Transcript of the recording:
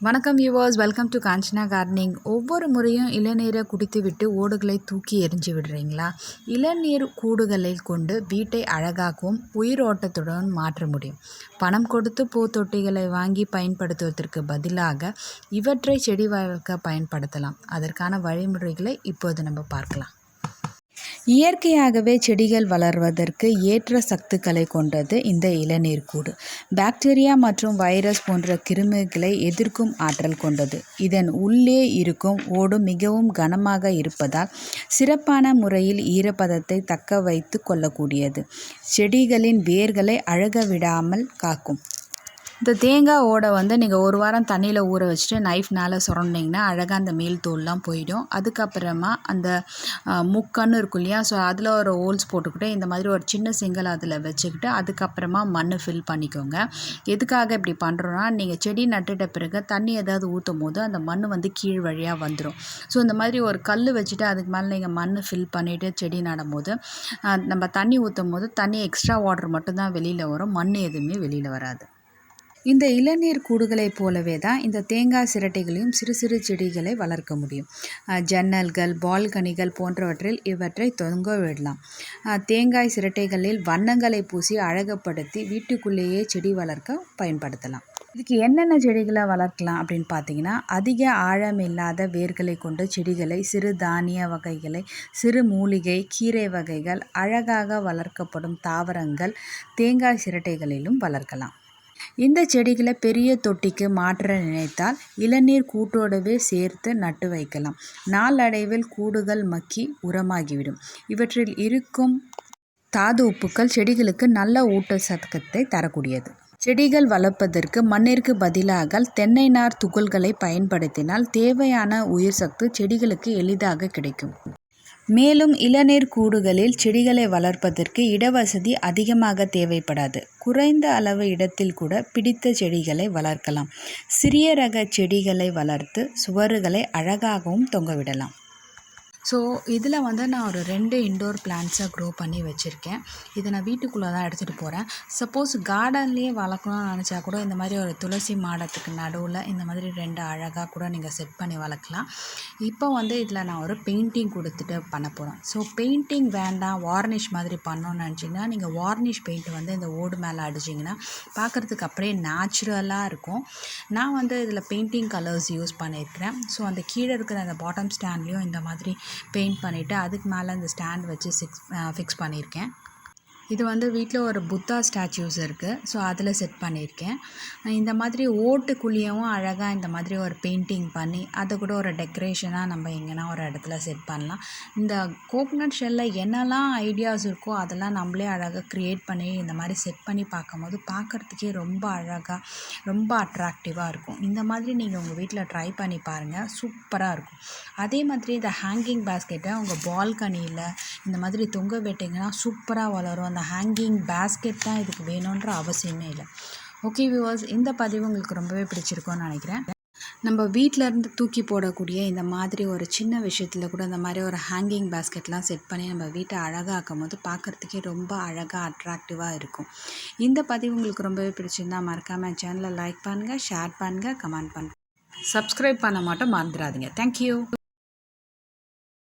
வணக்கம் viewers, welcome to Kanchana gardening. ஒவ்வொரு முறையும் இளநீரை குடித்துவிட்டு ஓடுகளை தூக்கி எறிஞ்சு விடுறீங்களா? இளநீர் கூடுகளை கொண்டு வீட்டை அழகாகவும் உயிரோட்டத்துடன் மாற்ற முடியும். பணம் கொடுத்து பூத்தொட்டிகளை வாங்கி பயன்படுத்துவதற்கு பதிலாக இவற்றை செடி வளர்க்க பயன்படுத்தலாம். அதற்கான வழிமுறைகளை இப்போது நம்ம பார்க்கலாம். இயற்கையாகவே செடிகள் வளர்வதற்கு ஏற்ற சத்துக்களை கொண்டது இந்த இளநீர் கூடு. பாக்டீரியா மற்றும் வைரஸ் போன்ற கிருமிகளை எதிர்க்கும் ஆற்றல் கொண்டது. இதன் உள்ளே இருக்கும் ஓடு மிகவும் கனமாக இருப்பதால் சிறப்பான முறையில் ஈரப்பதத்தை தக்க வைத்து கொள்ளக்கூடியது. செடிகளின் வேர்களை அழுக விடாமல் காக்கும். இந்த தேங்காய் ஓடை நீங்கள் ஒரு வாரம் தண்ணியில் ஊற வச்சுட்டு நைஃப்னால் சுரண்டிங்கன்னா அழகாக அந்த மேல் தோல்லாம் போயிடும். அதுக்கப்புறமா அந்த முக்கன்னு இருக்கும் இல்லையா, ஸோ அதில் ஒரு ஹோல்ஸ் போட்டுக்கிட்டு இந்த மாதிரி ஒரு சின்ன செங்கல் அதில் வச்சுக்கிட்டு அதுக்கப்புறமா மண் ஃபில் பண்ணிக்கோங்க. எதுக்காக இப்படி பண்ணுறோன்னா, நீங்கள் செடி நட்டுட்ட பிறகு தண்ணி ஏதாவது ஊற்றும் போது அந்த மண் கீழ் வழியாக வந்துடும். ஸோ இந்த மாதிரி ஒரு கல் வச்சுட்டு அதுக்கு மேலே நீங்கள் மண் ஃபில் பண்ணிவிட்டு செடி நடும்போது நம்ம தண்ணி ஊற்றும் போது தண்ணி எக்ஸ்ட்ரா வாட்டர் மட்டும்தான் வெளியில் வரும், மண் எதுவுமே வெளியில் வராது. இந்த இளநீர் கூடுகளைப் போலவே தான் இந்த தேங்காய் சிரட்டைகளையும் சிறு சிறு செடிகளை வளர்க்க முடியும். ஜன்னல்கள், பால்கனிகள் போன்றவற்றில் இவற்றை தொங்க விடலாம். தேங்காய் சிரட்டைகளில் வண்ணங்களை பூசி அழகுபடுத்தி வீட்டுக்குள்ளேயே செடி வளர்க்க பயன்படுத்தலாம். இதுக்கு என்னென்ன செடிகளை வளர்க்கலாம் அப்படின்னு பார்த்தீங்கன்னா, அதிக ஆழம் இல்லாத வேர்களை கொண்ட செடிகளை, சிறு தானிய வகைகளை, சிறு மூலிகை, கீரை வகைகள், அழகாக வளர்க்கப்படும் தாவரங்கள் தேங்காய் சிரட்டைகளிலும் வளர்க்கலாம். இந்த செடிகளை பெரிய தொட்டிக்கு மாற்ற நினைத்தால் இளநீர் கூட்டோடவே சேர்த்து நட்டு வைக்கலாம். நாளடைவில் கூடுகள் மக்கி உரமாகிவிடும். இவற்றில் இருக்கும் தாது உப்புக்கள் செடிகளுக்கு நல்ல ஊட்டச்சத்தை தரக்கூடியது. செடிகள் வளர்ப்பதற்கு மண்ணிற்கு பதிலாக தென்னை நார் துகள்களை பயன்படுத்தினால் தேவையான உயிர் சத்து செடிகளுக்கு எளிதாக கிடைக்கும். மேலும் இளநீர் கூடுகளில் செடிகளை வளர்ப்பதற்கு இடவசதி அதிகமாக தேவைப்படாது. குறைந்த அளவு இடத்தில் கூட பிடித்த செடிகளை வளர்க்கலாம். சிறிய ரக செடிகளை வளர்த்து சுவறுகளை அழகாகவும் தொங்கவிடலாம். ஸோ இதில் நான் ஒரு 2 இன்டோர் பிளான்ட்ஸை க்ரோ பண்ணி வச்சுருக்கேன். இதை நான் வீட்டுக்குள்ளே தான் எடுத்துகிட்டு போகிறேன். சப்போஸ் கார்டன்லேயே வளர்க்கணும்னு நினச்சா கூட இந்த மாதிரி ஒரு துளசி மாடத்துக்கு நடுவில் இந்த மாதிரி 2 அழகாக கூட நீங்கள் செட் பண்ணி வளர்க்கலாம். இப்போ இதில் நான் ஒரு பெயிண்டிங் கொடுத்துட்டு பண்ண போகிறேன். ஸோ பெயிண்டிங் வேண்டாம், வார்னிஷ் மாதிரி பண்ணணும்னு நினச்சிங்கன்னா நீங்கள் வார்னிஷ் பெயிண்ட் இந்த ஓடு மேலே அடிச்சிங்கன்னா பார்க்குறதுக்கு அப்படியே நேச்சுரலாக இருக்கும். நான் இதில் பெயிண்டிங் கலர்ஸ் யூஸ் பண்ணியிருக்கிறேன். ஸோ அந்த கீழே இருக்கிற அந்த பாட்டம் ஸ்டாண்ட்லேயும் இந்த மாதிரி பெயிண்ட் பண்ணிவிட்டு அதுக்கு மேலே இந்த ஸ்டாண்ட் வச்சு ஃபிக்ஸ் பண்ணியிருக்கேன். இது வீட்டில் ஒரு புத்தா ஸ்டாச்சூஸ் இருக்குது, ஸோ அதில் செட் பண்ணியிருக்கேன். இந்த மாதிரி ஓட்டுக்குள்ளேயும் அழகாக இந்த மாதிரி ஒரு பெயிண்டிங் பண்ணி அதை கூட ஒரு டெக்கரேஷனாக நம்ம எங்கேனா ஒரு இடத்துல செட் பண்ணலாம். இந்த கோகனட் ஷெல்லில் என்னெல்லாம் ஐடியாஸ் இருக்கோ அதெல்லாம் நம்மளே அழகாக க்ரியேட் பண்ணி இந்த மாதிரி செட் பண்ணி பார்க்கும்போது பார்க்குறதுக்கே ரொம்ப அழகாக, ரொம்ப அட்ராக்டிவாக இருக்கும். இந்த மாதிரி நீங்கள் உங்கள் வீட்டில் ட்ரை பண்ணி பாருங்கள், சூப்பராக இருக்கும். அதே மாதிரி இந்த ஹேங்கிங் பேஸ்கெட்டை உங்கள் பால்கனியில் இந்த மாதிரி தொங்க விட்டிங்கன்னா சூப்பராக வளரும். அந்த ஹேங்கிங் பேஸ்கெட் தான் இதுக்கு வேணுன்ற அவசியமே இல்லை. ஓகே வியூவர்ஸ், இந்த பதிவு உங்களுக்கு ரொம்பவே பிடிச்சிருக்கும்னு நினைக்கிறேன். நம்ம வீட்டிலேருந்து தூக்கி போடக்கூடிய இந்த மாதிரி ஒரு சின்ன விஷயத்தில் கூட இந்த மாதிரி ஒரு ஹேங்கிங் பேஸ்கெட்லாம் செட் பண்ணி நம்ம வீட்டை அழகாக்கும் போது பார்க்குறதுக்கே ரொம்ப அழகாக அட்ராக்டிவாக இருக்கும். இந்த பதிவு உங்களுக்கு ரொம்பவே பிடிச்சிருந்தால் மறக்காமல் சேனலை லைக் பண்ணுங்கள், ஷேர் பண்ணுங்கள், கமெண்ட் பண்ணுங்கள். சப்ஸ்கிரைப் பண்ண மட்டும் மறந்துடாதீங்க. தேங்க்யூ.